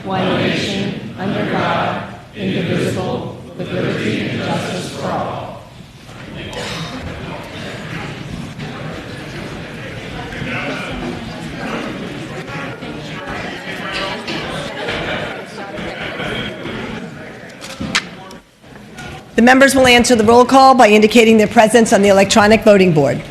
one nation, under God, indivisible, with liberty and justice for all. The members will answer the roll call by indicating their presence on the electronic voting board.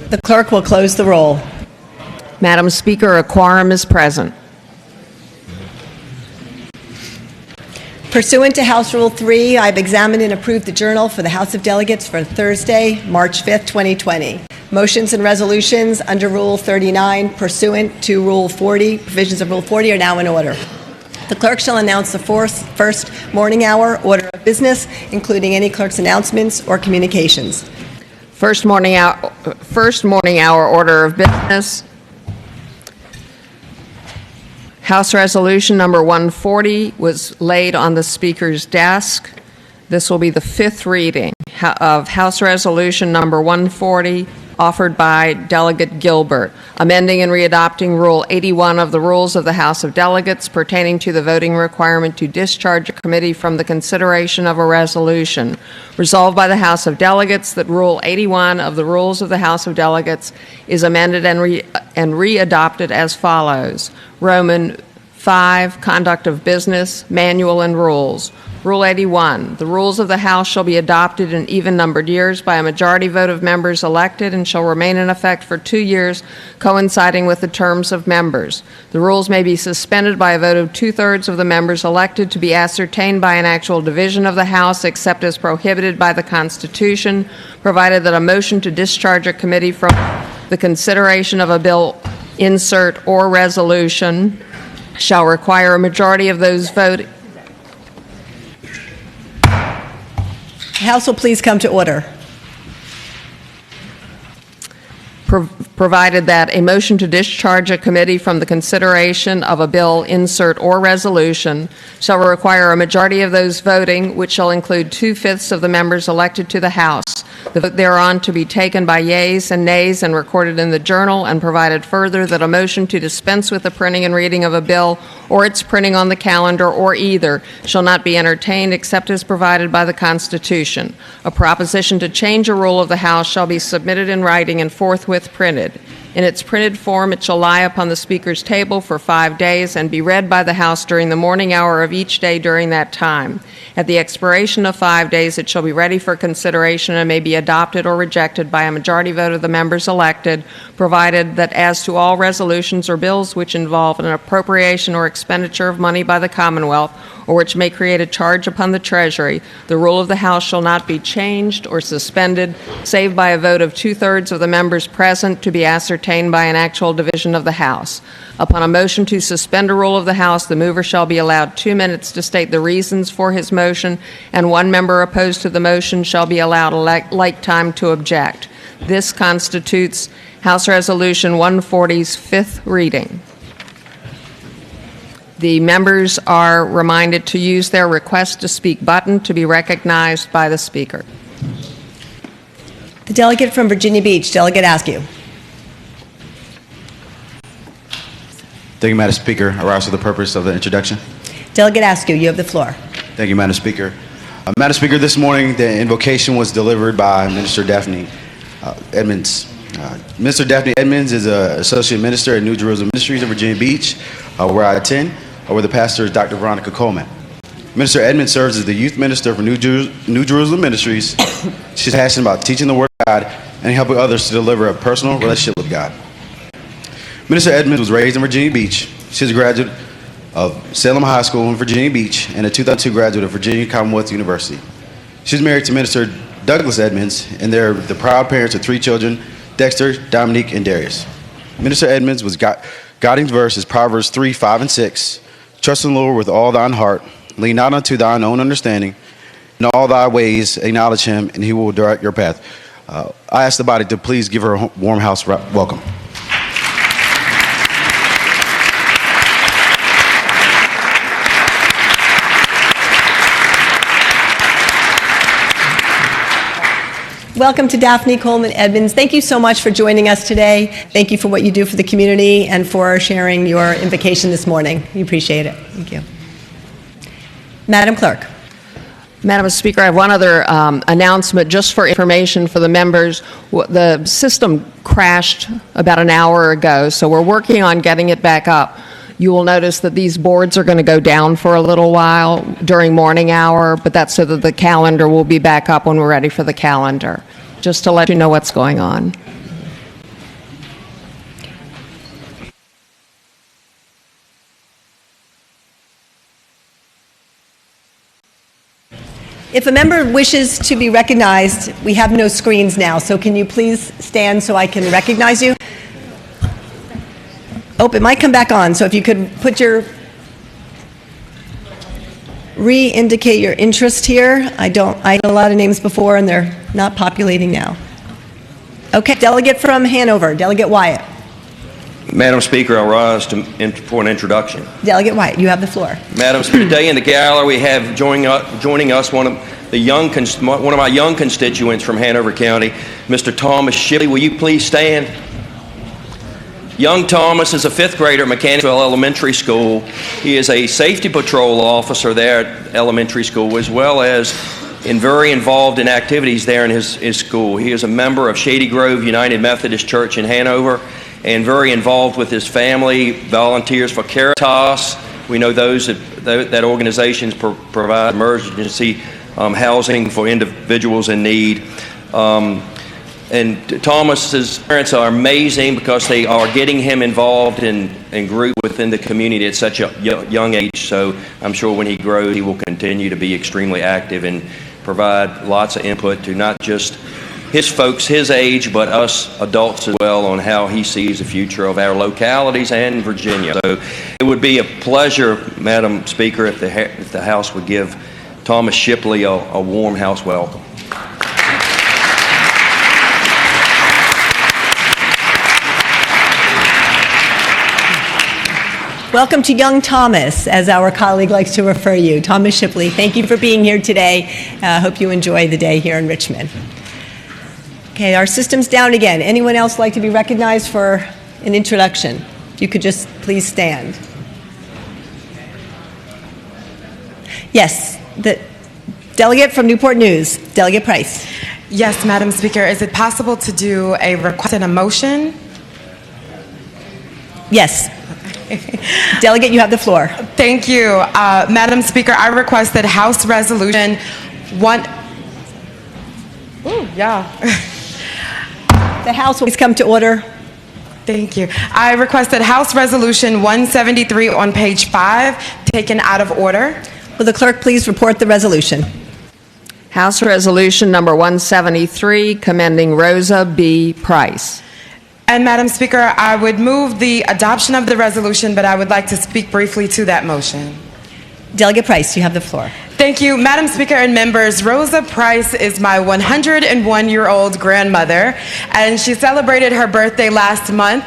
The clerk will close the roll. Madam Speaker, a quorum is present. Pursuant to House Rule 3, I've examined and approved the journal for the House of Delegates for Thursday, March 5th, 2020. Motions and resolutions under Rule 39 pursuant to Rule 40, provisions of Rule 40 are now in order. The clerk shall announce the first morning hour order of business, including any clerk's announcements or communications. First morning hour order of business. House Resolution number 140 was laid on the Speaker's desk. This will be the fifth reading of House Resolution number 140, offered by Delegate Gilbert, amending and readopting Rule 81 of the Rules of the House of Delegates pertaining to the voting requirement to discharge a committee from the consideration of a resolution. Resolved by the House of Delegates that Rule 81 of the Rules of the House of Delegates is amended and readopted as follows. Roman 5, Conduct of Business, Manual and Rules. Rule 81, the rules of the House shall be adopted in even-numbered years by a majority vote of members elected and shall remain in effect for 2 years, coinciding with the terms of members. The rules may be suspended by a vote of 2/3 of the members elected to be ascertained by an actual division of the House, except as prohibited by the Constitution, provided that a motion to discharge a committee from the consideration of a bill, insert, or resolution shall require a majority of those voting. The House will please come to order. Provided that a motion to discharge a committee from the consideration of a bill, insert, or resolution shall require a majority of those voting, which shall include 2/5 of the members elected to the House. The vote thereon to be taken by yeas and nays and recorded in the journal, and provided further that a motion to dispense with the printing and reading of a bill or its printing on the calendar or either shall not be entertained except as provided by the Constitution. A proposition to change a rule of the House shall be submitted in writing and forthwith printed. In its printed form, it shall lie upon the Speaker's table for 5 days and be read by the House during the morning hour of each day during that time. At the expiration of 5 days, it shall be ready for consideration and may be adopted or rejected by a majority vote of the members elected, provided that as to all resolutions or bills which involve an appropriation or expenditure of money by the Commonwealth, or which may create a charge upon the Treasury, the rule of the House shall not be changed or suspended, save by a vote of 2/3 of the members present to be ascertained by an actual division of the House. Upon a motion to suspend a rule of the House, the mover shall be allowed 2 minutes to state the reasons for his motion, and one member opposed to the motion shall be allowed a like time to object. This constitutes House Resolution 140's fifth reading. The members are reminded to use their request to speak button to be recognized by the Speaker. The delegate from Virginia Beach, Delegate Askew. Thank you, Madam Speaker. I rise for the purpose of the introduction. Delegate Askew, you have the floor. Thank you, Madam Speaker. Madam Speaker, this morning the invocation was delivered by Minister Daphne Edmonds. Minister Daphne Edmonds is an Associate Minister at New Jerusalem Ministries in Virginia Beach, where I attend, where the pastor is Dr. Veronica Coleman. Minister Edmonds serves as the Youth Minister for New Jerusalem Ministries. She's passionate about teaching the Word of God and helping others to deliver a personal relationship with God. Minister Edmonds was raised in Virginia Beach. She's a graduate of Salem High School in Virginia Beach and a 2002 graduate of Virginia Commonwealth University. She's married to Minister Douglas Edmonds, and they're the proud parents of 3 children, Dexter, Dominique, and Darius. Minister Edmonds was guiding verse is Proverbs 3, 5, and 6. Trust in the Lord with all thine heart. Lean not unto thine own understanding. In all thy ways, acknowledge him, and he will direct your path. I ask the body to please give her a warm house welcome. Welcome to Daphne Coleman Edmonds. Thank you so much for joining us today. Thank you for what you do for the community and for sharing your invocation this morning. We appreciate it. Thank you. Madam Clerk. Madam Speaker, I have one other announcement just for information for the members. The system crashed about an hour ago, so we're working on getting it back up. You will notice that these boards are going to go down for a little while during morning hour, but that's so that the calendar will be back up when we're ready for the calendar, just to let you know what's going on. If a member wishes to be recognized, we have no screens now, so can you please stand so I can recognize you? Oh, it might come back on, so if you could put re-indicate your interest here. I had a lot of names before, and they're not populating now. Okay, delegate from Hanover, Delegate Wyatt. Madam Speaker, I'll rise for an introduction. Delegate Wyatt, you have the floor. Madam Speaker, today in the gallery we have joining us one of my young constituents from Hanover County, Mr. Thomas Shipley. Will you please stand? Young Thomas is a fifth grader at Mechanicsville Elementary School. He is a safety patrol officer there at elementary school, as well as very involved in activities there in his school. He is a member of Shady Grove United Methodist Church in Hanover and very involved with his family, volunteers for Caritas. We know that organizations provide emergency housing for individuals in need. And Thomas's parents are amazing because they are getting him involved in group within the community at such a young age. So I'm sure when he grows, he will continue to be extremely active and provide lots of input to not just his folks his age, but us adults as well on how he sees the future of our localities and Virginia. So it would be a pleasure, Madam Speaker, if the House would give Thomas Shipley a warm house welcome. Welcome to young Thomas, as our colleague likes to refer you. Thomas Shipley, thank you for being here today. Hope you enjoy the day here in Richmond. Okay, our system's down again. Anyone else like to be recognized for an introduction? If you could just please stand. Yes, the delegate from Newport News, Delegate Price. Yes, Madam Speaker. Is it possible to do a request and a motion? Yes. Delegate, you have the floor. Thank you. Madam Speaker, I request that House Resolution 1... Ooh, yeah. The House will please come to order. Thank you. I request that House Resolution 173 on page 5 taken out of order. Will the clerk please report the resolution? House Resolution number 173, commending Rosa B. Price. And Madam Speaker, I would move the adoption of the resolution, but I would like to speak briefly to that motion. Delegate Price, you have the floor. Thank you, Madam Speaker and members. Rosa Price is my 101-year-old grandmother, and she celebrated her birthday last month.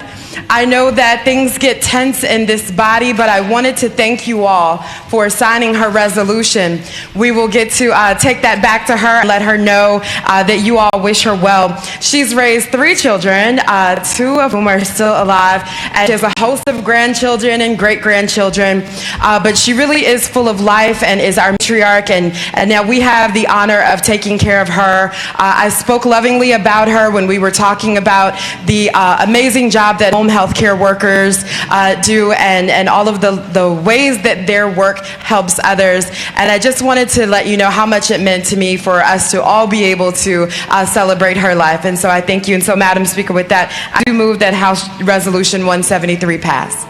I know that things get tense in this body, but I wanted to thank you all for signing her resolution. We will get to take that back to her and let her know that you all wish her well. She's raised 3 children, 2 of whom are still alive, and she has a host of grandchildren and great-grandchildren, but she really is full of life and is our matriarch, and now we have the honor of taking care of her. I spoke lovingly about her when we were talking about the amazing job that home health care workers do and all of the ways that their work helps others. And I just wanted to let you know how much it meant to me for us to all be able to celebrate her life. And so I thank you. And so, Madam Speaker, with that, I do move that House Resolution 173 pass.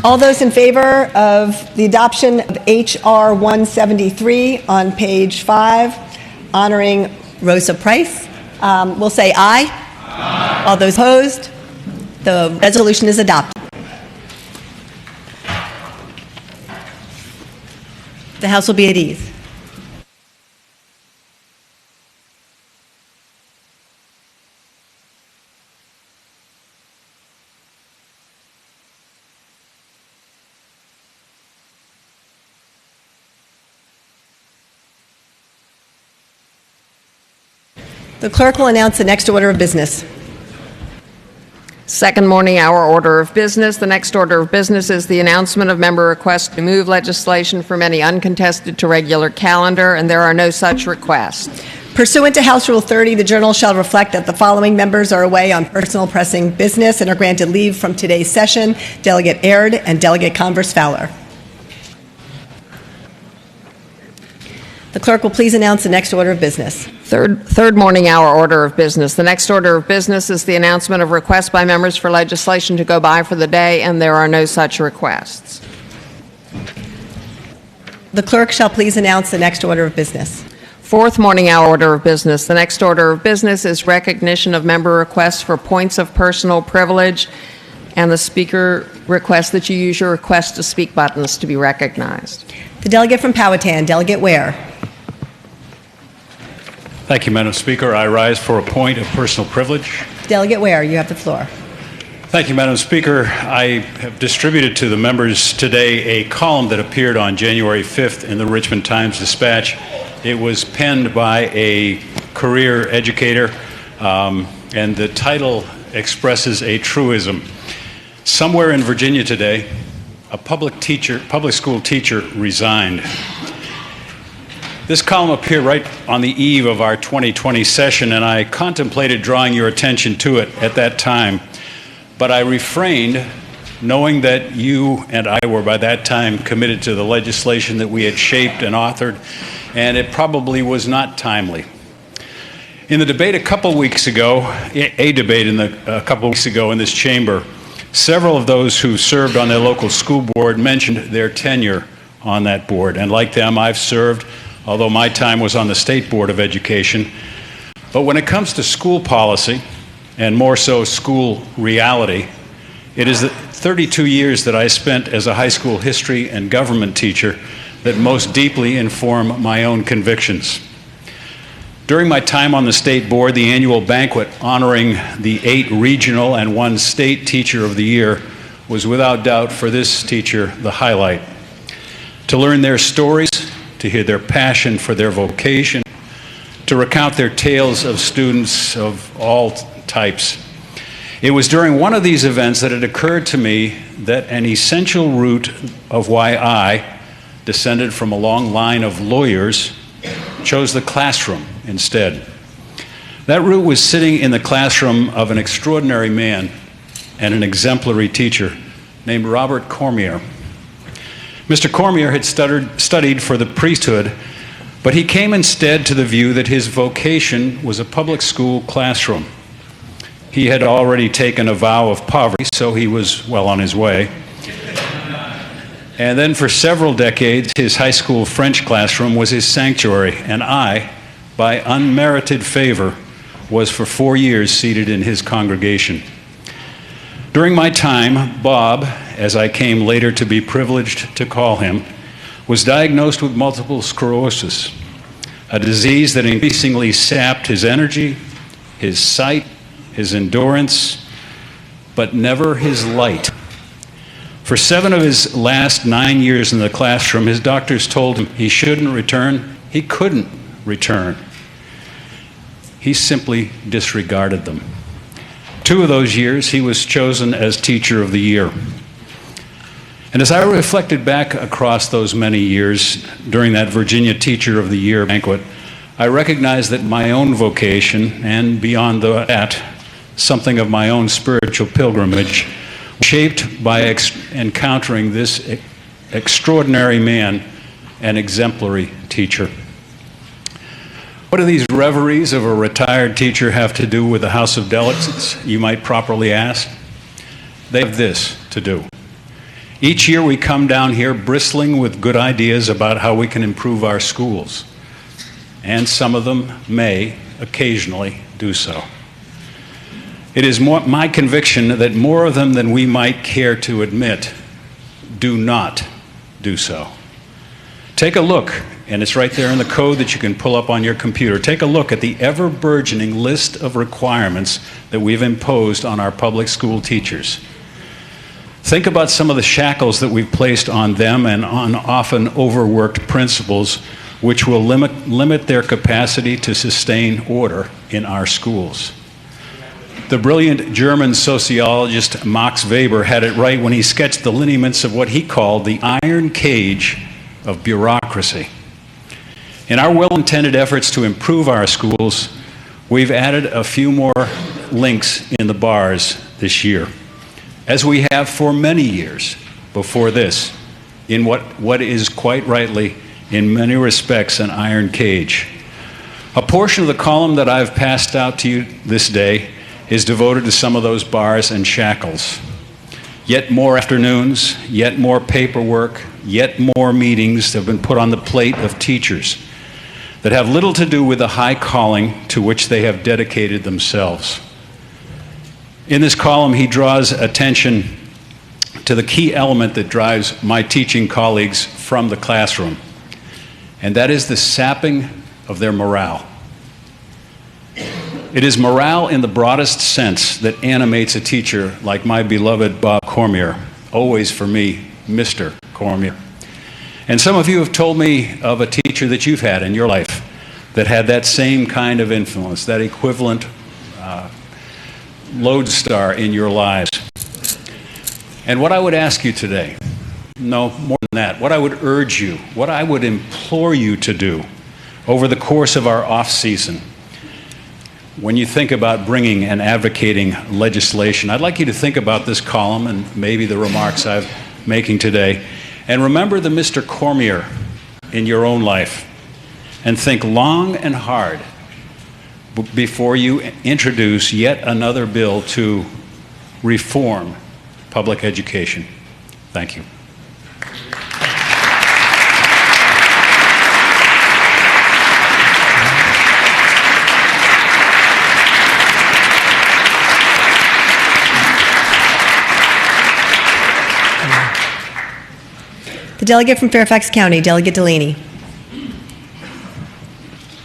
All those in favor of the adoption of H.R. 173 on page 5, honoring Rosa Price, will say aye. Aye. All those opposed? The resolution is adopted. The House will be at ease. The clerk will announce the next order of business. Second morning hour order of business. The next order of business is the announcement of member requests to move legislation from any uncontested to regular calendar, and there are no such requests. Pursuant to House Rule 30, the Journal shall reflect that the following members are away on personal pressing business and are granted leave from today's session: Delegate Aird and Delegate Converse Fowler. The clerk will please announce the next order of business. Third morning hour order of business. The next order of business is the announcement of requests by members for legislation to go by for the day, and there are no such requests. The clerk shall please announce the next order of business. Fourth morning hour order of business. The next order of business is recognition of member requests for points of personal privilege, and the speaker requests that you use your request to speak buttons to be recognized. The delegate from Powhatan, Delegate Ware. Thank you, Madam Speaker. I rise for a point of personal privilege. Delegate Ware, you have the floor. Thank you, Madam Speaker. I have distributed to the members today a column that appeared on January 5th in the Richmond Times-Dispatch. It was penned by a career educator, and the title expresses a truism. Somewhere in Virginia today, a public school teacher resigned. This column appeared right on the eve of our 2020 session, and I contemplated drawing your attention to it at that time, but I refrained, knowing that you and I were by that time committed to the legislation that we had shaped and authored, and it probably was not timely. In the debate a couple weeks ago in this chamber, several of those who served on their local school board mentioned their tenure on that board, and like them, I've served, although my time was on the State Board of Education. But when it comes to school policy, and more so school reality, it is the 32 years that I spent as a high school history and government teacher that most deeply inform my own convictions. During my time on the State Board, the annual banquet honoring the 8 regional and 1 state teacher of the year was without doubt for this teacher the highlight. To learn their stories, to hear their passion for their vocation, to recount their tales of students of all types. It was during one of these events that it occurred to me that an essential root of why I, descended from a long line of lawyers, chose the classroom instead. That root was sitting in the classroom of an extraordinary man and an exemplary teacher named Robert Cormier. Mr. Cormier had studied for the priesthood, but he came instead to the view that his vocation was a public school classroom. He had already taken a vow of poverty, so he was well on his way. And then for several decades, his high school French classroom was his sanctuary, and I, by unmerited favor, was for 4 years seated in his congregation. During my time, Bob, as I came later to be privileged to call him, was diagnosed with multiple sclerosis, a disease that increasingly sapped his energy, his sight, his endurance, but never his light. For 7 of his last 9 years in the classroom, his doctors told him he shouldn't return. He couldn't return. He simply disregarded them. 2 of those years, he was chosen as Teacher of the Year. And as I reflected back across those many years during that Virginia Teacher of the Year banquet, I recognized that my own vocation, and beyond that, something of my own spiritual pilgrimage, shaped by encountering this extraordinary man and exemplary teacher. What do these reveries of a retired teacher have to do with the House of Delegates, you might properly ask? They have this to do. Each year we come down here bristling with good ideas about how we can improve our schools, and some of them may occasionally do so. It is my conviction that more of them than we might care to admit do not do so. Take a look, and it's right there in the code that you can pull up on your computer. Take a look at the ever-burgeoning list of requirements that we've imposed on our public school teachers. Think about some of the shackles that we've placed on them and on often overworked principals which will limit their capacity to sustain order in our schools. The brilliant German sociologist Max Weber had it right when he sketched the lineaments of what he called the iron cage of bureaucracy. In our well-intended efforts to improve our schools, we've added a few more links in the bars this year, as we have for many years before this, in what is quite rightly, in many respects, an iron cage. A portion of the column that I've passed out to you this day is devoted to some of those bars and shackles. Yet more afternoons, yet more paperwork, yet more meetings have been put on the plate of teachers that have little to do with the high calling to which they have dedicated themselves. In this column, he draws attention to the key element that drives my teaching colleagues from the classroom, and that is the sapping of their morale. It is morale in the broadest sense that animates a teacher like my beloved Bob Cormier, always for me, Mr. Cormier. And some of you have told me of a teacher that you've had in your life that had that same kind of influence, that equivalent lodestar in your lives. And what I would ask you today, no, more than that, what I would urge you, what I would implore you to do over the course of our off-season, when you think about bringing and advocating legislation, I'd like you to think about this column and maybe the remarks I'm making today, and remember the Mr. Cormier in your own life, and think long and hard before you introduce yet another bill to reform public education. Thank you. The delegate from Fairfax County, Delegate Delaney.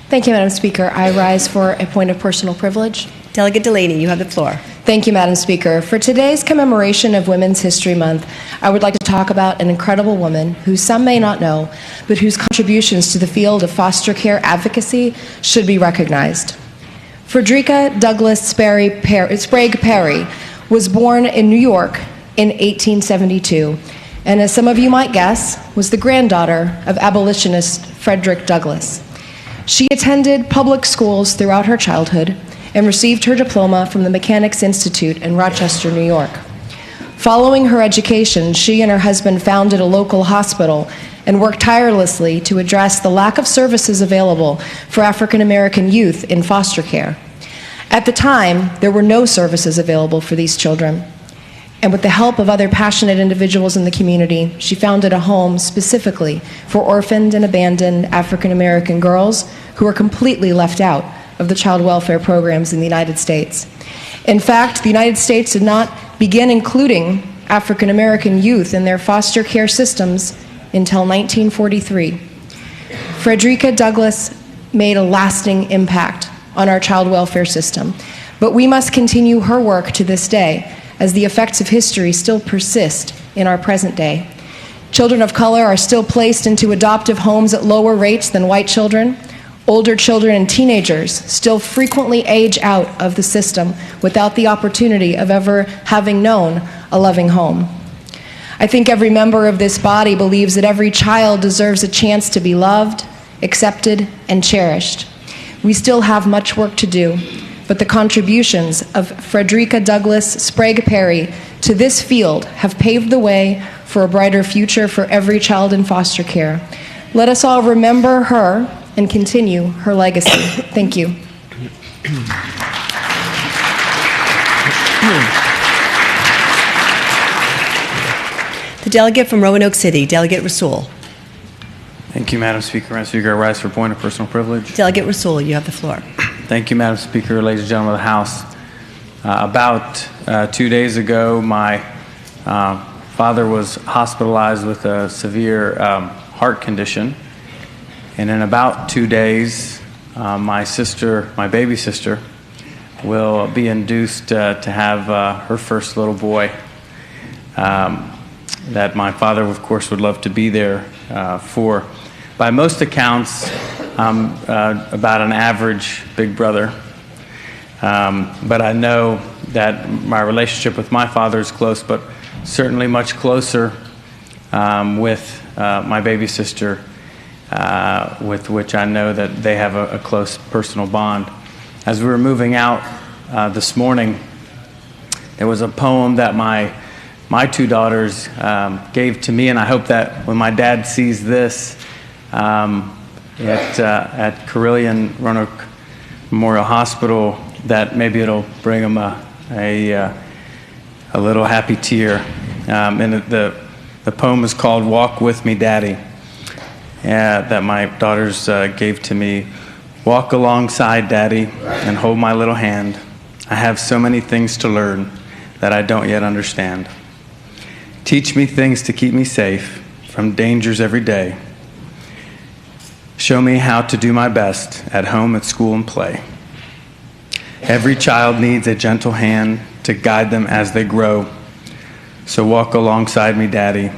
Thank you, Madam Speaker. I rise for a point of personal privilege. Delegate Delaney, you have the floor. Thank you, Madam Speaker. For today's commemoration of Women's History Month, I would like to talk about an incredible woman who some may not know, but whose contributions to the field of foster care advocacy should be recognized. Frederica Douglass Sprague Perry was born in New York in 1872, and as some of you might guess, was the granddaughter of abolitionist Frederick Douglass. She attended public schools throughout her childhood and received her diploma from the Mechanics Institute in Rochester, New York. Following her education, she and her husband founded a local hospital and worked tirelessly to address the lack of services available for African American youth in foster care. At the time, there were no services available for these children. And with the help of other passionate individuals in the community, she founded a home specifically for orphaned and abandoned African American girls who were completely left out of the child welfare programs in the United States. In fact, the United States did not begin including African American youth in their foster care systems until 1943. Frederica Douglass made a lasting impact on our child welfare system, but we must continue her work to this day, as the effects of history still persist in our present day. Children of color are still placed into adoptive homes at lower rates than white children. Older children and teenagers still frequently age out of the system without the opportunity of ever having known a loving home. I think every member of this body believes that every child deserves a chance to be loved, accepted, and cherished. We still have much work to do, but the contributions of Frederica Douglass Sprague Perry to this field have paved the way for a brighter future for every child in foster care. Let us all remember her and continue her legacy. Thank you. The delegate from Roanoke City, Delegate Rasool. Thank you, Madam Speaker. Madam Speaker, I rise for a point of personal privilege. Delegate Rasool, you have the floor. Thank you, Madam Speaker, ladies and gentlemen of the House. About 2 days ago, my father was hospitalized with a severe heart condition. And in about 2 days, my baby sister, will be induced to have her first little boy. That my father, of course, would love to be there for. by most accounts, I'm about an average big brother. But I know that my relationship with my father is close, but certainly much closer with my baby sister, with which I know that they have a close personal bond. As we were moving out this morning, there was a poem that my two daughters gave to me, and I hope that when my dad sees this at Carillion Roanoke Memorial Hospital, that maybe it'll bring him a little happy tear. And the poem is called "Walk With Me, Daddy," that my daughters gave to me. Walk alongside Daddy and hold my little hand. I have so many things to learn that I don't yet understand. Teach me things to keep me safe from dangers every day. Show me how to do my best at home, at school, and play. Every child needs a gentle hand to guide them as they grow. So walk alongside me, Daddy.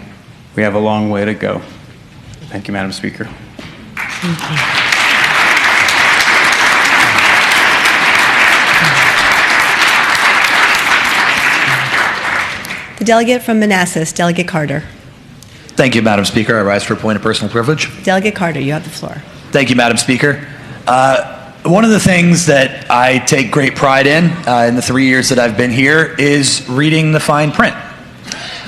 We have a long way to go. Thank you, Madam Speaker. Thank you. The delegate from Manassas, Delegate Carter. Thank you, Madam Speaker. I rise for a point of personal privilege. Delegate Carter, you have the floor. Thank you, Madam Speaker. One of the things that I take great pride in the 3 years that I've been here is reading the fine print.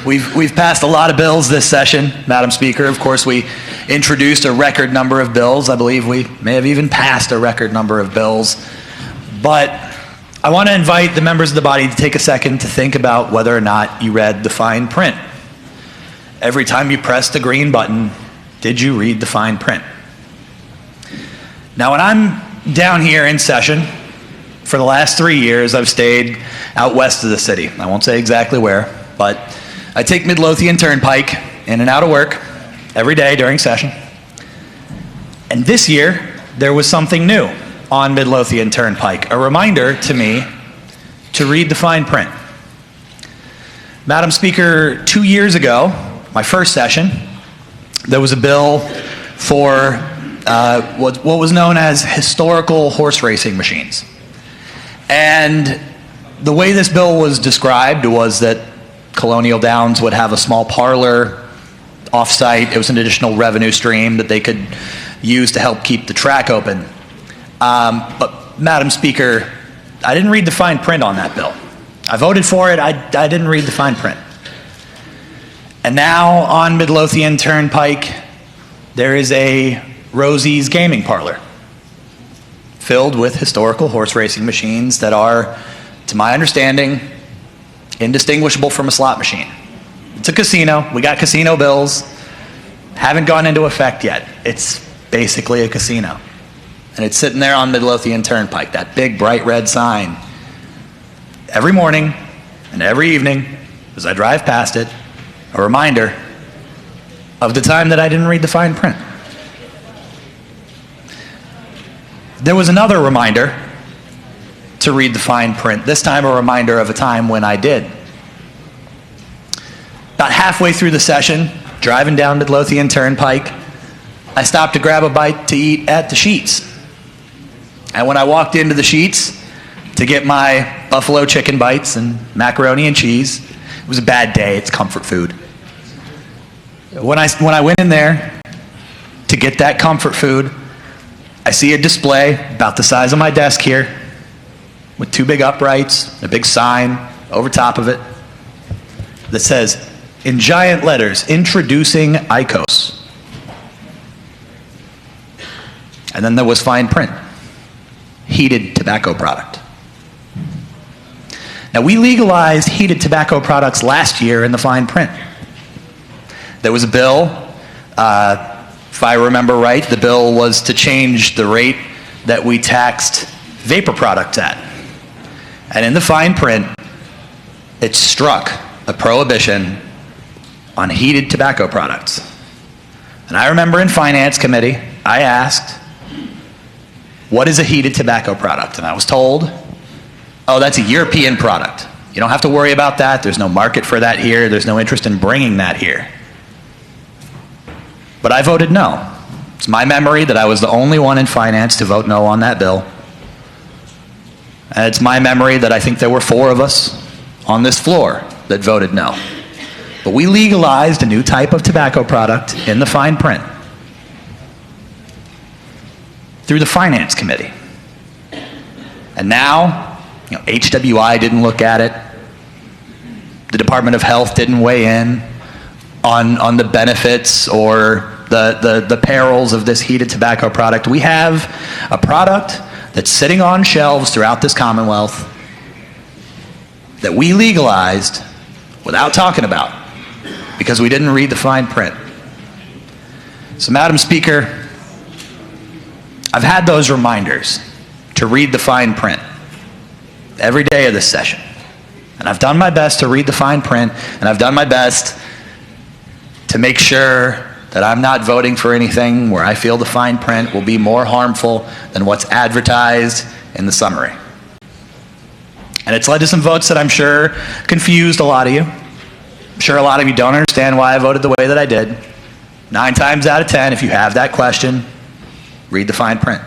We've passed a lot of bills this session, Madam Speaker. Of course, we introduced a record number of bills. I believe we may have even passed a record number of bills. But I want to invite the members of the body to take a second to think about whether or not you read the fine print. Every time you press the green button, did you read the fine print? Now, when I'm down here in session, for the last 3 years, I've stayed out west of the city. I won't say exactly where, but I take Midlothian Turnpike in and out of work every day during session. And this year, there was something new on Midlothian Turnpike, a reminder to me to read the fine print. Madam Speaker, 2 years ago, my first session, there was a bill for what was known as historical horse racing machines. And the way this bill was described was that Colonial Downs would have a small parlor off-site. It was an additional revenue stream that they could use to help keep the track open. But Madam Speaker, I didn't read the fine print on that bill. I voted for it. I didn't read the fine print. And now on Midlothian Turnpike, there is a Rosie's gaming parlor filled with historical horse racing machines that are, to my understanding, indistinguishable from a slot machine. It's a casino. We got casino bills. Haven't gone into effect yet. It's basically a casino. And it's sitting there on Midlothian Turnpike, that big bright red sign. Every morning and every evening, as I drive past it, a reminder of the time that I didn't read the fine print. There was another reminder to read the fine print, this time a reminder of a time when I did. About halfway through the session, driving down Midlothian Turnpike, I stopped to grab a bite to eat at the Sheets. And when I walked into the Sheets to get my buffalo chicken bites and macaroni and cheese, it was a bad day. It's comfort food. When I went in there to get that comfort food, I see a display about the size of my desk here with two big uprights, a big sign over top of it that says, in giant letters, introducing IQOS. And then there was fine print, heated tobacco product. Now, we legalized heated tobacco products last year in the fine print. There was a bill, if I remember right, the bill was to change the rate that we taxed vapor products at. And in the fine print, it struck a prohibition on heated tobacco products. And I remember in Finance Committee, I asked, what is a heated tobacco product? And I was told, oh, that's a European product. You don't have to worry about that. There's no market for that here. There's no interest in bringing that here. But I voted no. It's my memory that I was the only one in finance to vote no on that bill. And it's my memory that I think there were 4 of us on this floor that voted no. But we legalized a new type of tobacco product in the fine print through the Finance Committee. And now, HWI didn't look at it. The Department of Health didn't weigh in on the benefits or the perils of this heated tobacco product. We have a product that's sitting on shelves throughout this Commonwealth that we legalized without talking about because we didn't read the fine print. So, Madam Speaker, I've had those reminders to read the fine print every day of this session. And I've done my best to read the fine print, and I've done my best to make sure that I'm not voting for anything where I feel the fine print will be more harmful than what's advertised in the summary. And it's led to some votes that I'm sure confused a lot of you. I'm sure a lot of you don't understand why I voted the way that I did. 9 times out of 10, if you have that question, read the fine print.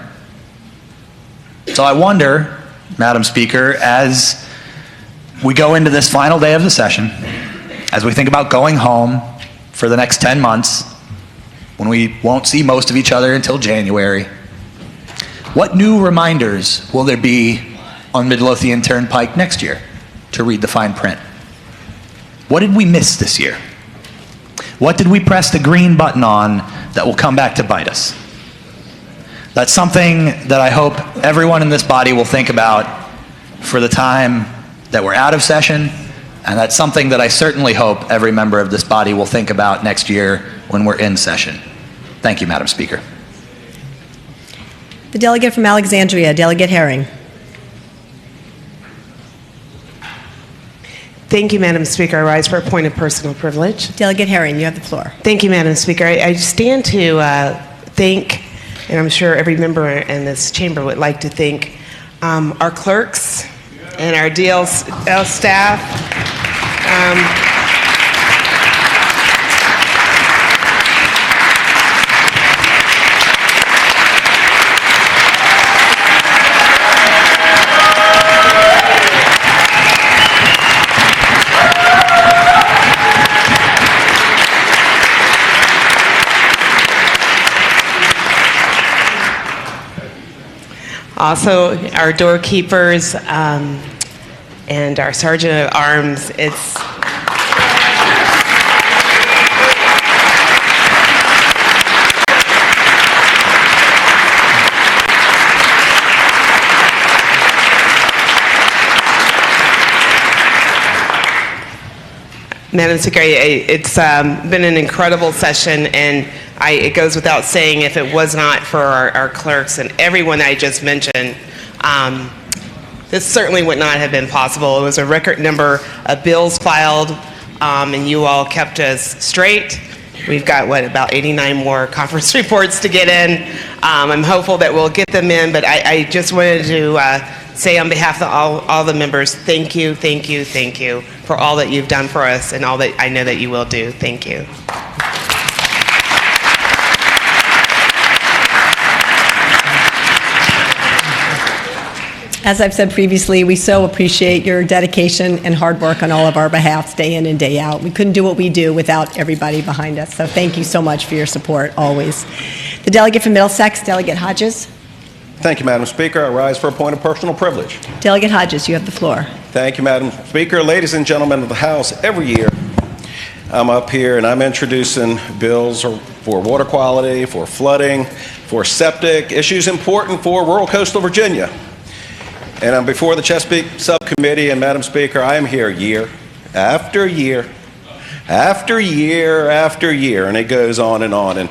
So I wonder, Madam Speaker, as we go into this final day of the session, as we think about going home for the next 10 months, when we won't see most of each other until January, what new reminders will there be on Midlothian Turnpike next year to read the fine print? What did we miss this year? What did we press the green button on that will come back to bite us? That's something that I hope everyone in this body will think about for the time that we're out of session, and that's something that I certainly hope every member of this body will think about next year when we're in session. Thank you, Madam Speaker. The delegate from Alexandria, Delegate Herring. Thank you, Madam Speaker. I rise for a point of personal privilege. Delegate Herring, you have the floor. Thank you, Madam Speaker. I stand to thank, and I'm sure every member in this chamber would like to thank our clerks and our DL staff. Also, our doorkeepers and our sergeant at arms. Madam Speaker, it's been an incredible session, and it goes without saying, if it was not for our clerks and everyone I just mentioned, this certainly would not have been possible. It was a record number of bills filed, and you all kept us straight. We've got, about 89 more conference reports to get in. I'm hopeful that we'll get them in, but I just wanted to say on behalf of all the members, thank you for all that you've done for us and all that I know that you will do. Thank you. As I've said previously, we so appreciate your dedication and hard work on all of our behalfs, day in and day out. We couldn't do what we do without everybody behind us, so thank you so much for your support, always. The delegate from Middlesex, Delegate Hodges. Thank you, Madam Speaker. I rise for a point of personal privilege. Delegate Hodges, you have the floor. Thank you, Madam Speaker. Ladies and gentlemen of the House, every year I'm up here and I'm introducing bills for water quality, for flooding, for septic, issues important for rural coastal Virginia. And I'm before the Chesapeake Subcommittee, and Madam Speaker, I am here year after year after year after year, and it goes on and on. And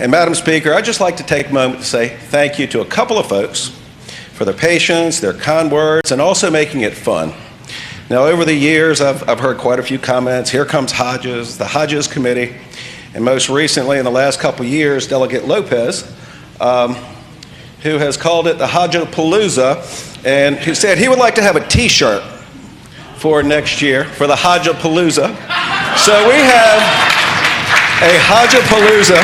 Madam Speaker, I'd just like to take a moment to say thank you to a couple of folks for their patience, their kind words, and also making it fun. Now, over the years, I've heard quite a few comments. Here comes Hodges, the Hodges Committee, and most recently, in the last couple of years, Delegate Lopez, who has called it the Hodgepalooza, and who said he would like to have a T-shirt for next year for the Hodgepalooza. So we have a Hodgepalooza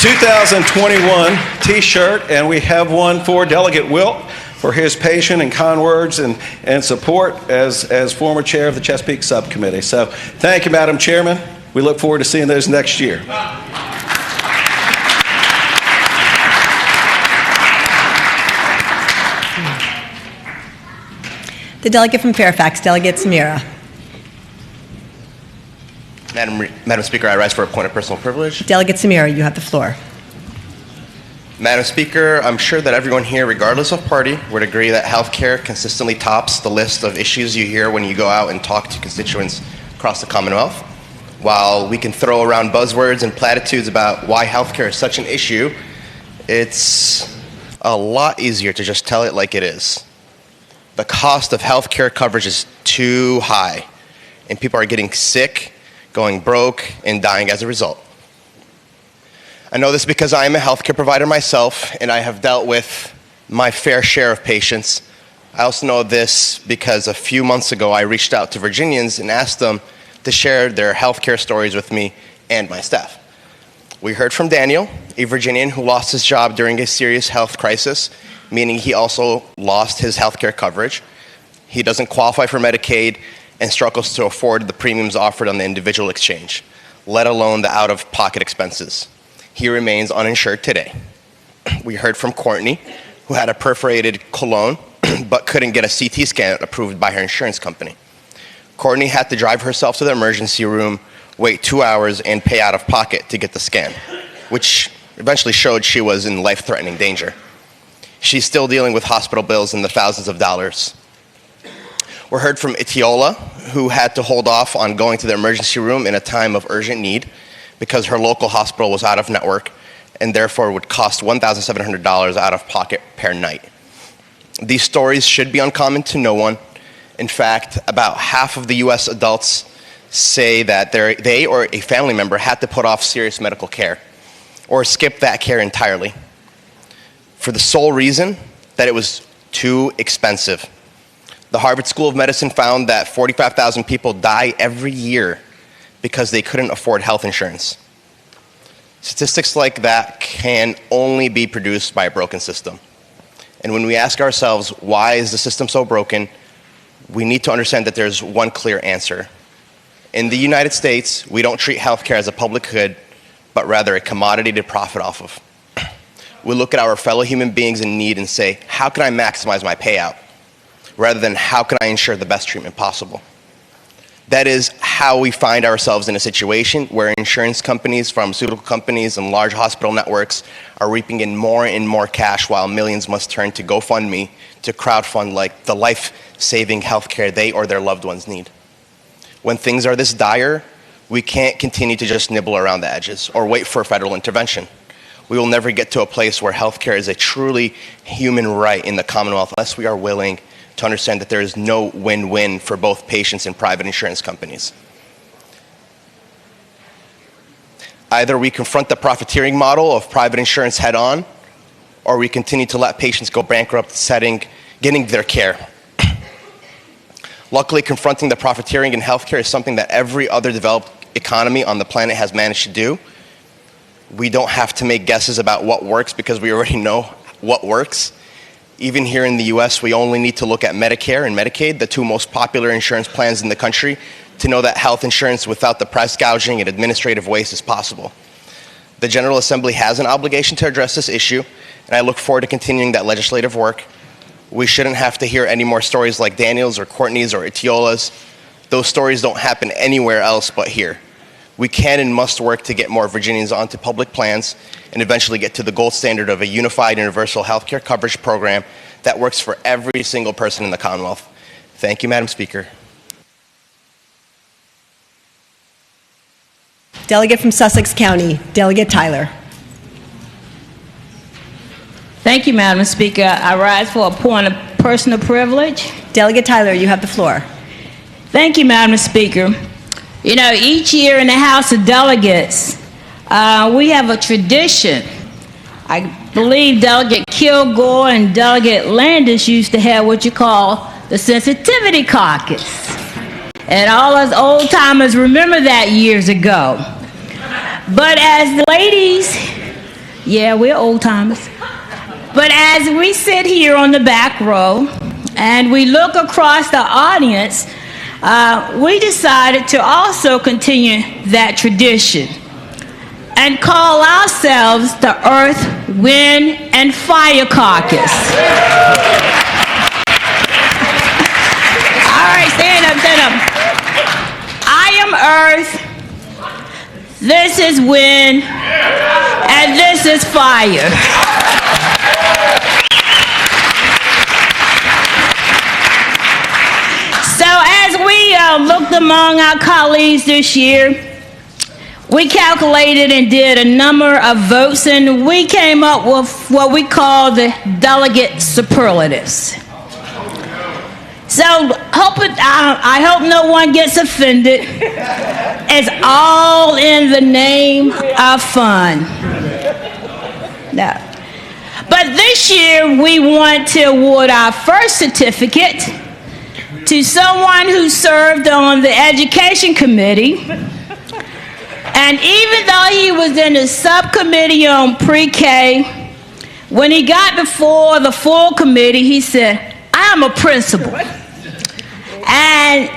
2021 T-shirt, and we have one for Delegate Wilt for his patient and kind words and support as former chair of the Chesapeake Subcommittee. So thank you, Madam Chairman. We look forward to seeing those next year. The delegate from Fairfax, Delegate Samira. Madam Speaker, I rise for a point of personal privilege. Delegate Samira, you have the floor. Madam Speaker, I'm sure that everyone here, regardless of party, would agree that healthcare consistently tops the list of issues you hear when you go out and talk to constituents across the Commonwealth. While we can throw around buzzwords and platitudes about why healthcare is such an issue, it's a lot easier to just tell it like it is. The cost of healthcare coverage is too high, and people are getting sick, going broke, and dying as a result. I know this because I am a healthcare provider myself, and I have dealt with my fair share of patients. I also know this because a few months ago I reached out to Virginians and asked them to share their healthcare stories with me and my staff. We heard from Daniel, a Virginian who lost his job during a serious health crisis, meaning he also lost his healthcare coverage. He doesn't qualify for Medicaid and struggles to afford the premiums offered on the individual exchange, let alone the out-of-pocket expenses. He remains uninsured today. We heard from Courtney, who had a perforated colon but couldn't get a CT scan approved by her insurance company. Courtney had to drive herself to the emergency room, wait 2 hours, and pay out of pocket to get the scan, which eventually showed she was in life-threatening danger. She's still dealing with hospital bills in the thousands of dollars. We heard from Itiola, who had to hold off on going to the emergency room in a time of urgent need because her local hospital was out of network and therefore would cost $1,700 out of pocket per night. These stories should be uncommon to no one. In fact, about half of the U.S. adults say that they or a family member had to put off serious medical care or skip that care entirely for the sole reason that it was too expensive. The Harvard School of Medicine found that 45,000 people die every year because they couldn't afford health insurance. Statistics like that can only be produced by a broken system. And when we ask ourselves, why is the system so broken, we need to understand that there's one clear answer. In the United States, we don't treat healthcare as a public good, but rather a commodity to profit off of. We look at our fellow human beings in need and say, how can I maximize my payout? Rather than how can I ensure the best treatment possible? That is how we find ourselves in a situation where insurance companies, pharmaceutical companies, and large hospital networks are reaping in more and more cash while millions must turn to GoFundMe to crowdfund like the life-saving healthcare they or their loved ones need. When things are this dire, we can't continue to just nibble around the edges or wait for federal intervention. We will never get to a place where healthcare is a truly human right in the Commonwealth unless we are willing to understand that there is no win-win for both patients and private insurance companies. Either we confront the profiteering model of private insurance head-on, or we continue to let patients go bankrupt getting their care. Luckily, confronting the profiteering in healthcare is something that every other developed economy on the planet has managed to do. We don't have to make guesses about what works because we already know what works. Even here in the US, we only need to look at Medicare and Medicaid, the two most popular insurance plans in the country, to know that health insurance without the price gouging and administrative waste is possible. The General Assembly has an obligation to address this issue, and I look forward to continuing that legislative work. We shouldn't have to hear any more stories like Daniel's or Courtney's or Itiola's. Those stories don't happen anywhere else but here. We can and must work to get more Virginians onto public plans and eventually get to the gold standard of a unified universal health care coverage program that works for every single person in the Commonwealth. Thank you, Madam Speaker. Delegate from Sussex County, Delegate Tyler. Thank you, Madam Speaker. I rise for a point of personal privilege. Delegate Tyler, you have the floor. Thank you, Madam Speaker. You know, each year in the House of Delegates, we have a tradition. I believe Delegate Kilgore and Delegate Landis used to have what you call the Sensitivity Caucus. And all us old timers remember that years ago. But as the ladies Yeah, we're old timers. But as we sit here on the back row and we look across the audience, we decided to also continue that tradition and call ourselves the Earth, Wind, and Fire Caucus. All right, stand up, stand up. I am Earth, this is Wind, and this is Fire. So as we looked among our colleagues this year, we calculated and did a number of votes, and we came up with what we call the delegate superlatives. So I hope no one gets offended. It's all in the name of fun. No. But this year we want to award our first certificate to someone who served on the Education Committee. And even though he was in the subcommittee on pre-K, when he got before the full committee, he said, I'm a principal. And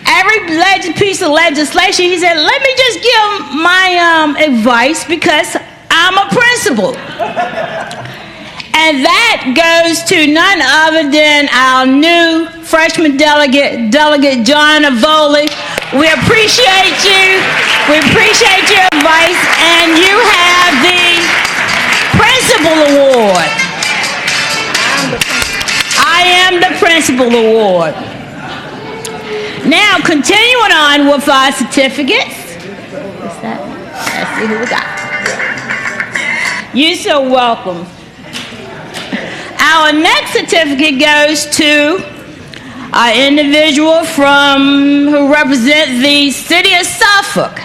every piece of legislation, he said, let me just give my advice because I'm a principal. And that goes to none other than our new freshman delegate, Delegate John Avoli. We appreciate you. We appreciate your advice. And you have the Principal Award. I am the Principal Award. Now, continuing on with our certificates. What's that? Let's see who we got. You're so welcome. Our next certificate goes to an individual who represents the city of Suffolk.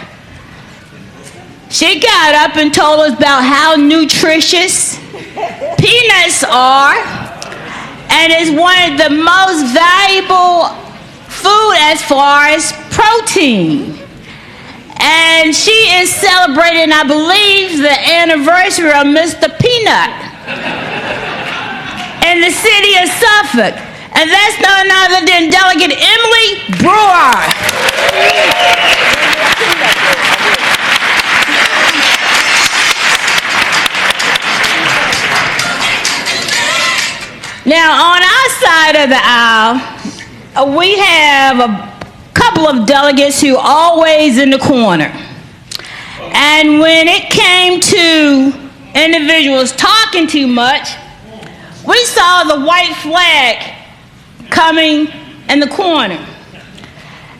She got up and told us about how nutritious peanuts are, and is one of the most valuable food as far as protein. And she is celebrating, I believe, the anniversary of Mr. Peanut in the city of Suffolk. And that's none other than Delegate Emily Brewer. Now, on our side of the aisle, we have a couple of delegates who are always in the corner. And when it came to individuals talking too much, we saw the white flag coming in the corner.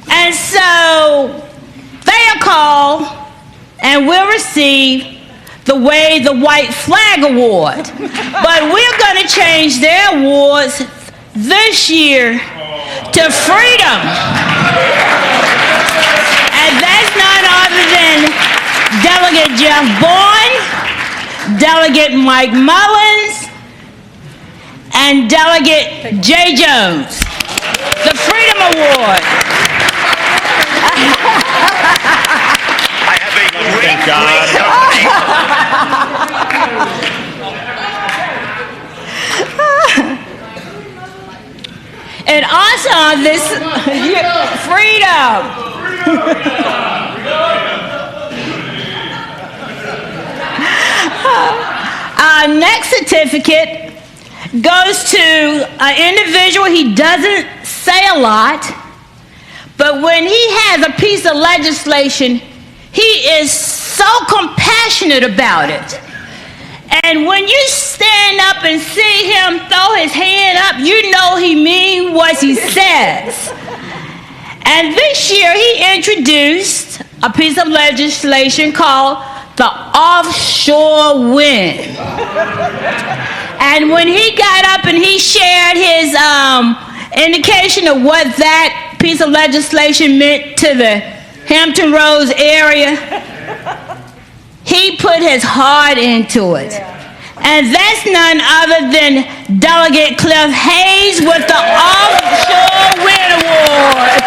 And so they are called and will receive the Wave the White Flag Award. But we're going to change their awards this year to Freedom. And that's none other than Delegate Jeff Bourne, Delegate Mike Mullins, and Delegate Jay Jones. The Freedom Award. I have a great company. And also on this, Freedom. Our next certificate goes to an individual. He doesn't say a lot, but when he has a piece of legislation, he is so compassionate about it. And when you stand up and see him throw his hand up, you know he means what he says. And this year he introduced a piece of legislation called the offshore wind. And when he got up and he shared his indication of what that piece of legislation meant to the Hampton Roads area, he put his heart into it. And that's none other than Delegate Cliff Hayes with the Offshore Wind Award.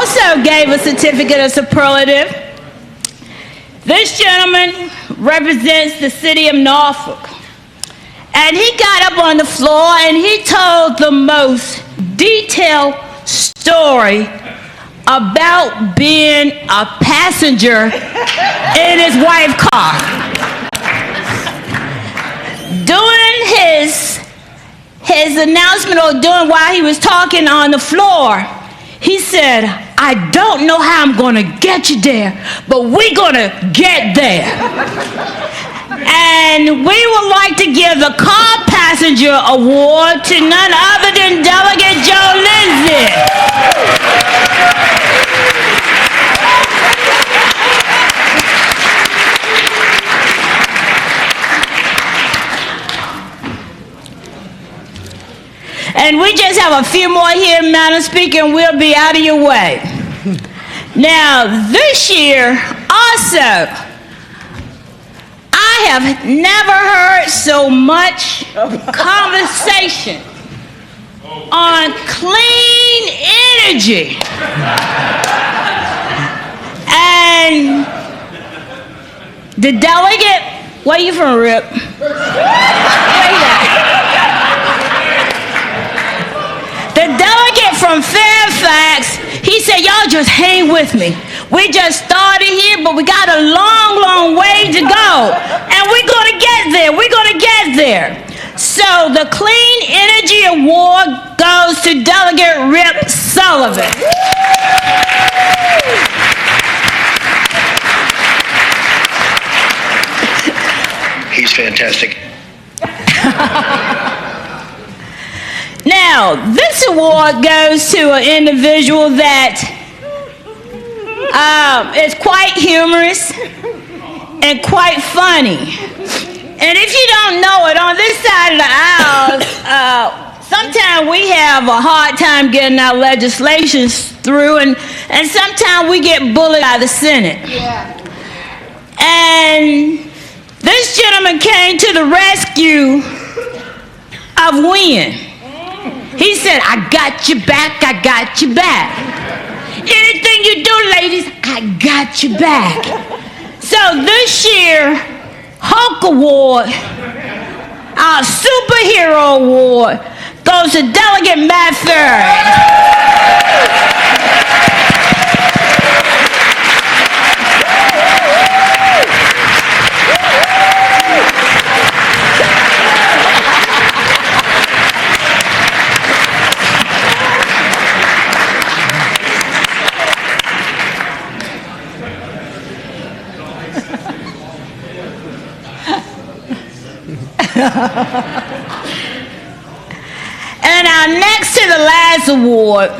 also gave a certificate of superlative. This gentleman represents the city of Norfolk. And he got up on the floor and he told the most detailed story about being a passenger in his wife's car. Doing his announcement or doing while he was talking on the floor, he said, I don't know how I'm going to get you there, but we're going to get there. And we would like to give the Car Passenger Award to none other than Delegate Joe Lindsay. And we just have a few more here, Madam Speaker, and we'll be out of your way. Now, this year, also, I have never heard so much conversation on clean energy. And the delegate, where you from, Rip? Where you at? The delegate from Fairfax, he said, y'all just hang with me. We just started here, but we got a long, long way to go. And we're going to get there. We're going to get there. So the Clean Energy Award goes to Delegate Rip Sullivan. He's fantastic. Now, this award goes to an individual that is quite humorous and quite funny. And if you don't know it, on this side of the aisle, sometimes we have a hard time getting our legislation through, and sometimes we get bullied out of the Senate. Yeah. And this gentleman came to the rescue of Wynn. He said, I got your back, I got your back. Anything you do, ladies, I got your back. So this year, Hulk Award, our superhero award, goes to Delegate Matt Ferry. And our next to the last award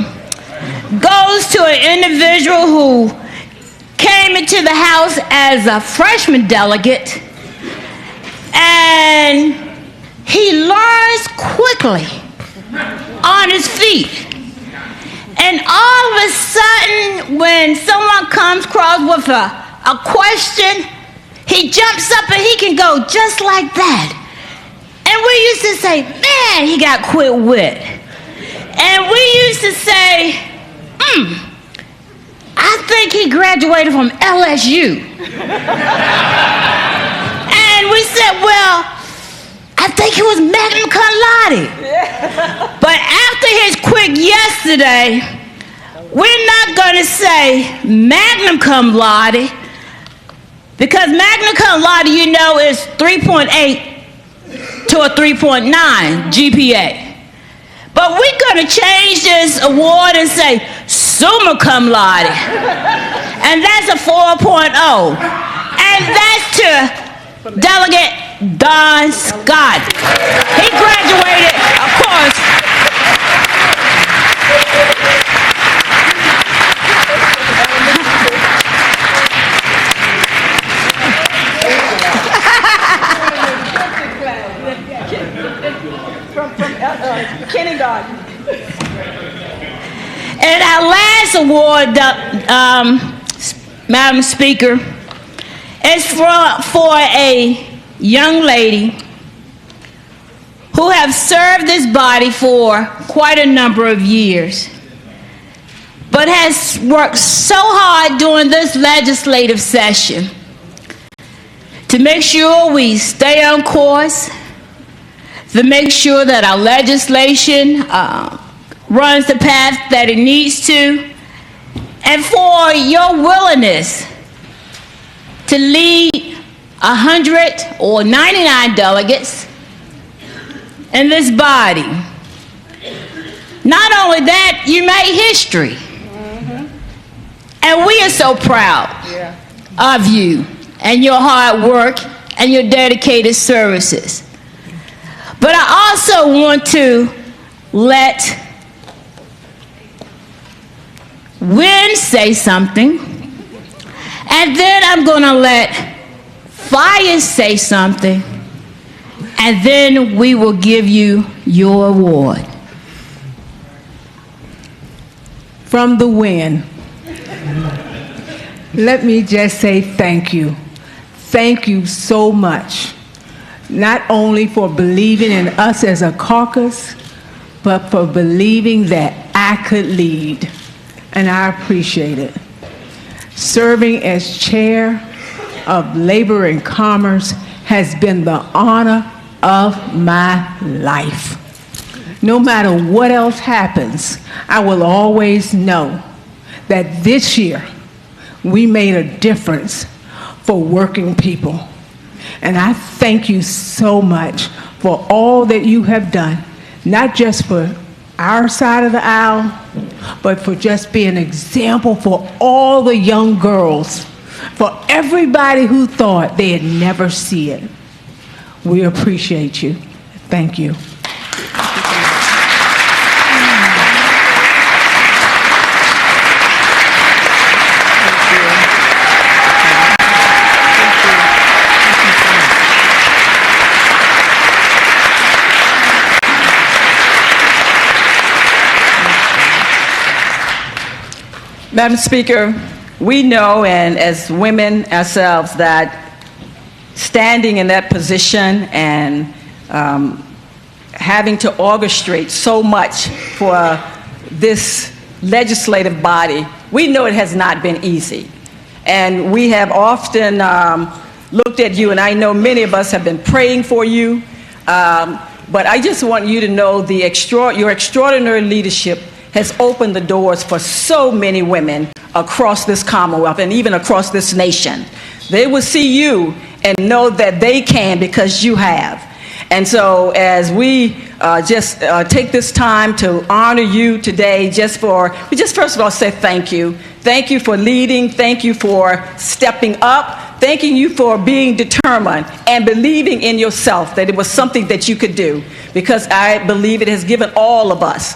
goes to an individual who came into the House as a freshman delegate, and he learns quickly on his feet. And all of a sudden, when someone comes across with a question, he jumps up and he can go just like that. And we used to say, man, he got quick wit. And we used to say, I think he graduated from LSU. And we said, well, I think he was magna cum laude. But after his quick yesterday, we're not going to say magna cum laude, because magna cum laude, you know, is 3.8 to a 3.9 GPA. But we're going to change this award and say summa cum laude. And that's a 4.0. And that's to Delegate Don Scott. He graduated, of course. Kindergarten. And our last award, Madam Speaker, is for a young lady who have served this body for quite a number of years. but has worked so hard during this legislative session to make sure we stay on course, to make sure that our legislation runs the path that it needs to, and for your willingness to lead 100 or 99 delegates in this body. Not only that, you made history. And we are so proud of you and your hard work and your dedicated services. But I also want to let Wynn say something, and then I'm going to let Fire say something, and then we will give you your award. From the Wynn, let me just say thank you. Thank you so much, not only for believing in us as a caucus, but for believing that I could lead, and I appreciate it. Serving as chair of Labor and Commerce has been the honor of my life. No matter what else happens, I will always know that this year we made a difference for working people. And I thank you so much for all that you have done, not just for our side of the aisle, but for just being an example for all the young girls, for everybody who thought they'd never see it. We appreciate you. Thank you. Madam Speaker, we know, and as women ourselves, that standing in that position and having to orchestrate so much for this legislative body, we know it has not been easy. And we have often looked at you, and I know many of us have been praying for you, but I just want you to know your extraordinary leadership has opened the doors for so many women across this Commonwealth and even across this nation. They will see you and know that they can because you have. And so as we just take this time to honor you today, we just first of all say thank you. Thank you for leading. Thank you for stepping up. Thanking you for being determined and believing in yourself that it was something that you could do, because I believe it has given all of us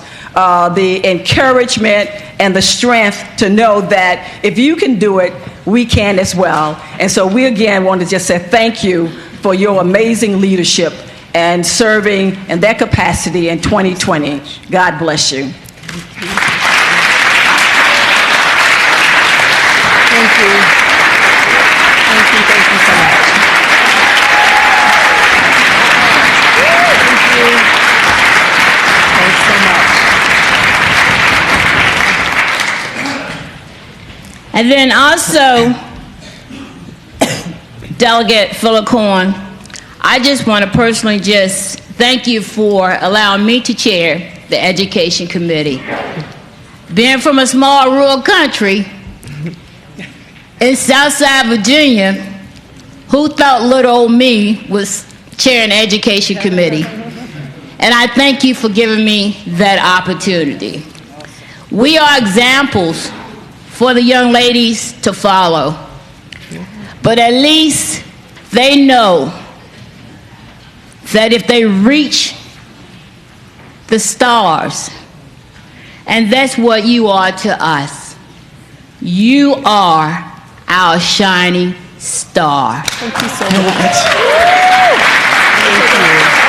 the encouragement and the strength to know that if you can do it, we can as well. And so we again want to just say thank you for your amazing leadership and serving in that capacity in 2020. God bless you. Thank you. Thank you so much. Thank you. Thanks so much. And then also, Delegate Phillicorn, I just want to personally just thank you for allowing me to chair the Education Committee. Being from a small rural country in Southside Virginia, who thought little old me was chairing the Education Committee? And I thank you for giving me that opportunity. We are examples for the young ladies to follow, but at least they know that if they reach the stars, and that's what you are to us, you are our shining star. Thank you so much. Thank you.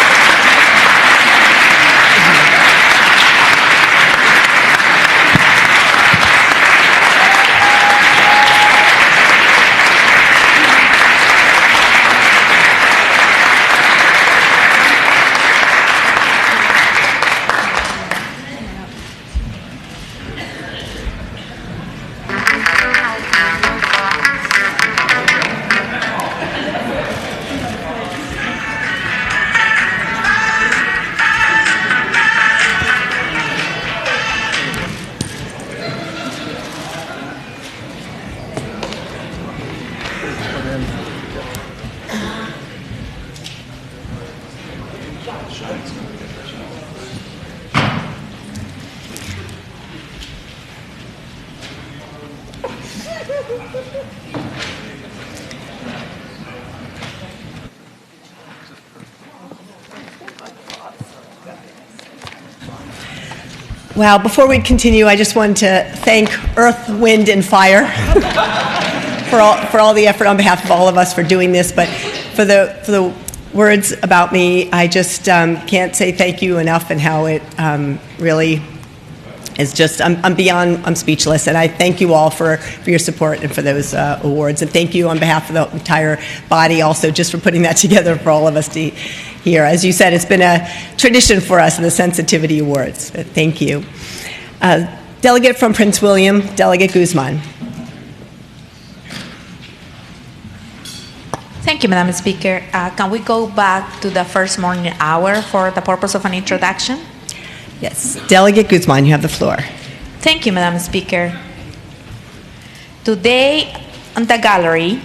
Well, before we continue, I just wanted to thank Earth, Wind, and Fire for all the effort on behalf of all of us for doing this. But for the words about me, I just can't say thank you enough, and how it really is just, I'm speechless. And I thank you all for your support and for those awards. And thank you on behalf of the entire body also just for putting that together for all of us to hear. As you said, it's been a tradition for us in the Sensitivity Awards. But thank you. Delegate from Prince William, Delegate Guzman. Thank you, Madam Speaker. Can we go back to the first morning hour for the purpose of an introduction? Yes. Delegate Guzman, you have the floor. Thank you, Madam Speaker. Today on the gallery,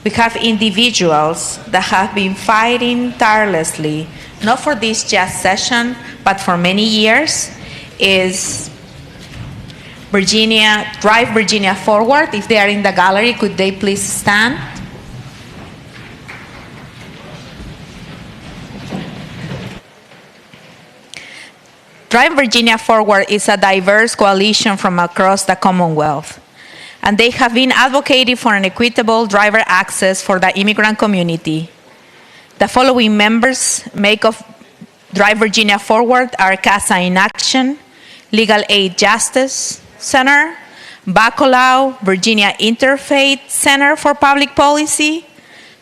we have individuals that have been fighting tirelessly, not for this just session, but for many years, is Drive Virginia Forward. If they are in the gallery, could they please stand? Drive Virginia Forward is a diverse coalition from across the Commonwealth, and they have been advocating for an equitable driver access for the immigrant community. The following members make of Drive Virginia Forward are CASA in Action, Legal Aid Justice Center, Bacalao Virginia Interfaith Center for Public Policy,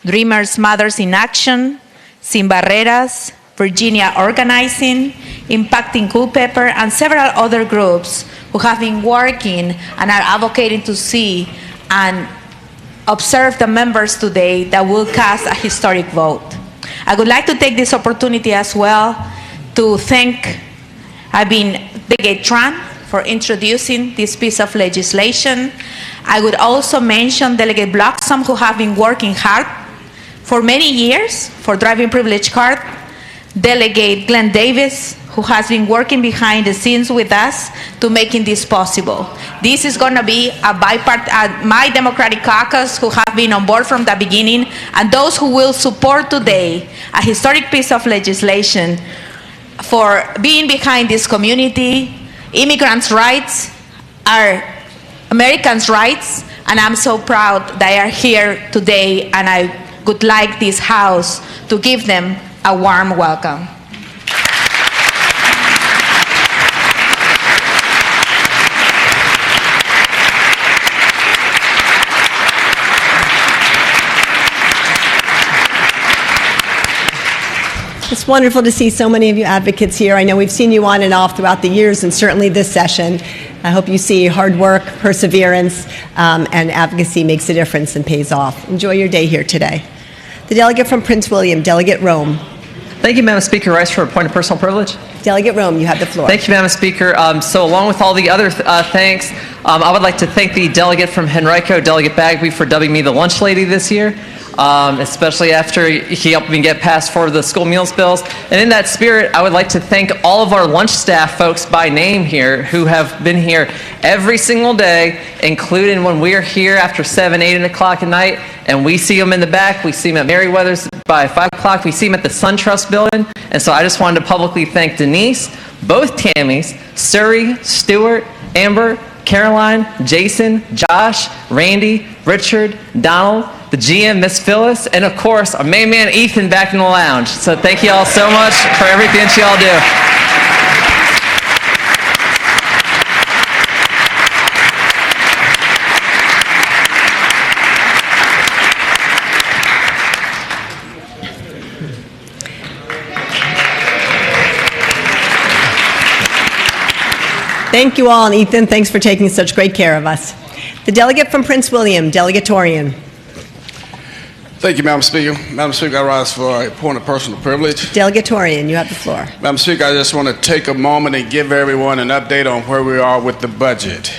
Dreamers Mothers in Action, Sin Barreras, Virginia Organizing, Impacting Culpeper, and several other groups who have been working and are advocating to see and observe the members today that will cast a historic vote. I would like to take this opportunity as well to thank Delegate Tran for introducing this piece of legislation. I would also mention Delegate Bloxham, who have been working hard for many years for driving privilege card. Delegate Glenn Davis, who has been working behind the scenes with us to making this possible. This is going to be my Democratic caucus who have been on board from the beginning, and those who will support today a historic piece of legislation for being behind this community. Immigrants' rights are Americans' rights, and I'm so proud they are here today, and I would like this House to give them a warm welcome. It's wonderful to see so many of you advocates here. I know we've seen you on and off throughout the years, and certainly this session. I hope you see hard work, perseverance, and advocacy makes a difference and pays off. Enjoy your day here today. The delegate from Prince William, Delegate Rome. Thank you, Madam Speaker. Rice for a point of personal privilege. Delegate Rome, you have the floor. Thank you, Madam Speaker. So along with all the other thanks, I would like to thank the delegate from Henrico, Delegate Bagby, for dubbing me the lunch lady this year, especially after he helped me get passed for the school meals bills. And in that spirit, I would like to thank all of our lunch staff folks by name here who have been here every single day, including when we are here after 7, 8 o'clock at night, and we see them in the back. We see them at Merriweather's by 5 o'clock. We see them at the SunTrust building. And so I just wanted to publicly thank Denise, both Tammys, Surrey, Stuart, Amber, Caroline, Jason, Josh, Randy, Richard, Donald, the GM, Miss Phyllis, and of course, our main man, Ethan, back in the lounge. So thank you all so much for everything that you all do. Thank you all, and Ethan, thanks for taking such great care of us. The delegate from Prince William, Delegate Torian. Thank you, Madam Speaker. Madam Speaker, I rise for a point of personal privilege. Delegate Torian, you have the floor. Madam Speaker, I just want to take a moment and give everyone an update on where we are with the budget.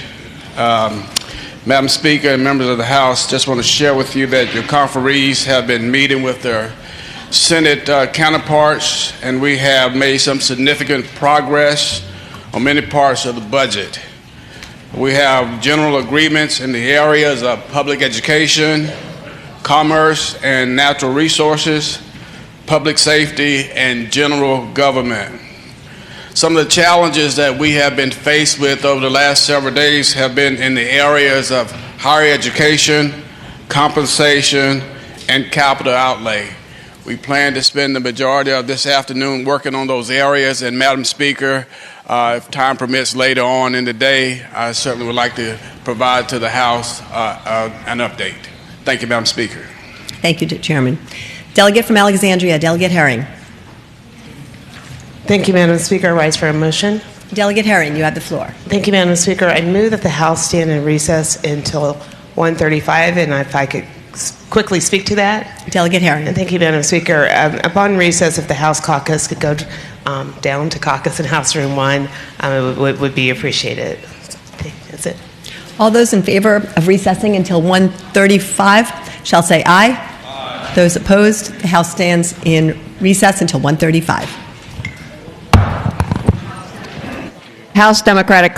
Madam Speaker and members of the House, just want to share with you that your conferees have been meeting with their Senate counterparts, and we have made some significant progress on many parts of the budget. We have general agreements in the areas of public education, commerce and natural resources, public safety, and general government. Some of the challenges that we have been faced with over the last several days have been in the areas of higher education, compensation, and capital outlay. We plan to spend the majority of this afternoon working on those areas, and Madam Speaker, if time permits later on in the day, I certainly would like to provide to the House an update. Thank you, Madam Speaker. Thank you, Chairman. Delegate from Alexandria, Delegate Herring. Thank you, Madam Speaker. I rise for a motion. Delegate Herring, you have the floor. Thank you, Madam Speaker. I move that the House stand in recess until 1:35, and if I could quickly speak to that. Delegate Herring. And thank you, Madam Speaker. Upon recess, if the House caucus could go down to caucus in House Room 1, it would be appreciated. Okay, that's it. All those in favor of recessing until 1:35 shall say aye. Aye. Those opposed, the House stands in recess until 1:35. House Democratic